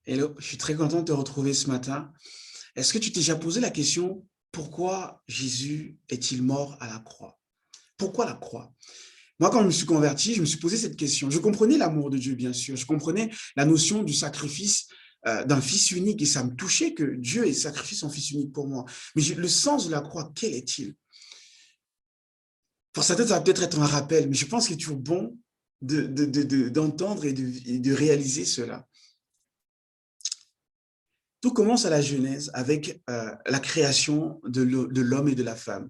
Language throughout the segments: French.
Hello, je suis très content de te retrouver ce matin. Est-ce que tu t'es déjà posé la question, pourquoi Jésus est-il mort à la croix? Pourquoi la croix? Moi, quand je me suis converti, je me suis posé cette question. Je comprenais l'amour de Dieu, bien sûr. Je comprenais la notion du sacrifice d'un fils unique et ça me touchait que Dieu ait sacrifié son fils unique pour moi. Mais le sens de la croix, quel est-il? Pour certains, ça va peut-être être un rappel, mais je pense qu'il est toujours bon d'entendre et de réaliser cela. Tout commence à la Genèse avec la création de l'homme et de la femme.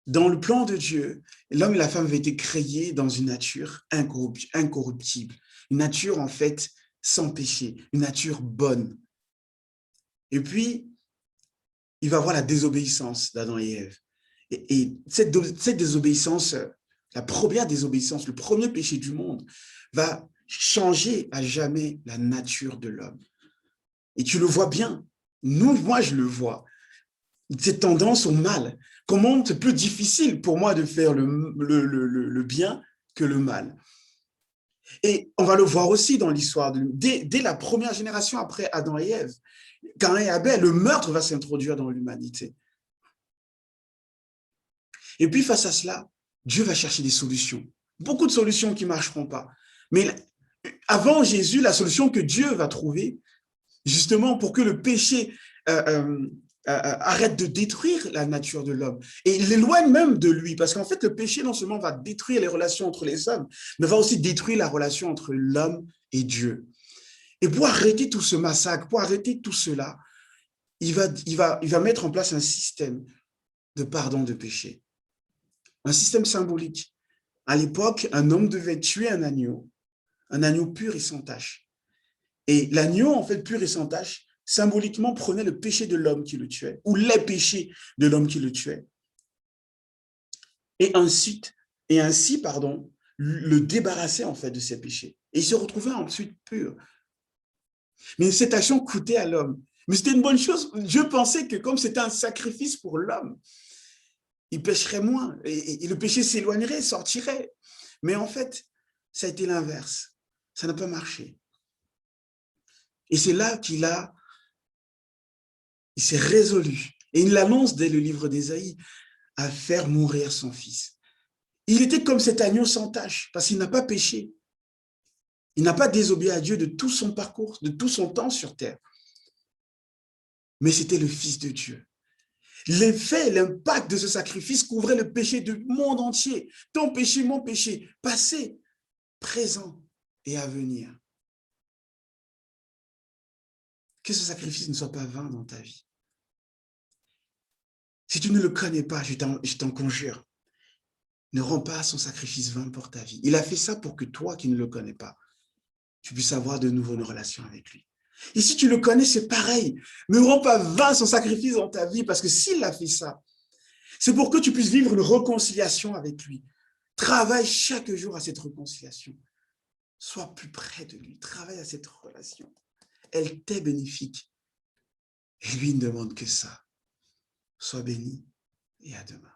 Dans le plan de Dieu, l'homme et la femme avaient été créés dans une nature incorruptible, une nature en fait sans péché, une nature bonne. Et puis, il va y avoir la désobéissance d'Adam et Ève. Et cette désobéissance, la première désobéissance, le premier péché du monde, va changer à jamais la nature de l'homme. Et tu le vois bien. Moi, je le vois. Cette tendance au mal. Comment c'est plus difficile pour moi de faire le bien que le mal. Et on va le voir aussi dans l'histoire, dès la première génération après Adam et Ève. Caïn et Abel, le meurtre va s'introduire dans l'humanité. Et puis face à cela, Dieu va chercher des solutions. Beaucoup de solutions qui ne marcheront pas. Mais avant Jésus, la solution que Dieu va trouver, justement pour que le péché arrête de détruire la nature de l'homme et il l'éloigne même de lui, parce qu'en fait, le péché non seulement va détruire les relations entre les hommes, mais va aussi détruire la relation entre l'homme et Dieu. Et pour arrêter tout ce massacre, pour arrêter tout cela, il va mettre en place un système de pardon de péché, un système symbolique. À l'époque, un homme devait tuer un agneau pur et sans tache. Et l'agneau, en fait, pur et sans tache, symboliquement prenait le péché de l'homme qui le tuait, ou les péchés de l'homme qui le tuait, et ainsi, le débarrassait en fait de ses péchés. Et il se retrouvait ensuite pur. Mais cette action coûtait à l'homme. Mais c'était une bonne chose. Dieu pensait que comme c'était un sacrifice pour l'homme, il pécherait moins, et le péché s'éloignerait, sortirait. Mais en fait, ça a été l'inverse. Ça n'a pas marché. Et c'est là il s'est résolu. Et il l'annonce dès le livre d'Ésaïe, à faire mourir son fils. Il était comme cet agneau sans tache, parce qu'il n'a pas péché. Il n'a pas désobéi à Dieu de tout son parcours, de tout son temps sur terre. Mais c'était le Fils de Dieu. L'effet, l'impact de ce sacrifice couvrait le péché du monde entier. Ton péché, mon péché, passé, présent et à venir. Que ce sacrifice ne soit pas vain dans ta vie. Si tu ne le connais pas, je t'en conjure, ne rends pas son sacrifice vain pour ta vie. Il a fait ça pour que toi qui ne le connais pas, tu puisses avoir de nouveau une relation avec lui. Et si tu le connais, c'est pareil. Ne rends pas vain son sacrifice dans ta vie, parce que s'il a fait ça, c'est pour que tu puisses vivre une réconciliation avec lui. Travaille chaque jour à cette réconciliation. Sois plus près de lui. Travaille à cette relation. Elle t'est bénéfique. Et lui ne demande que ça. Sois béni et à demain.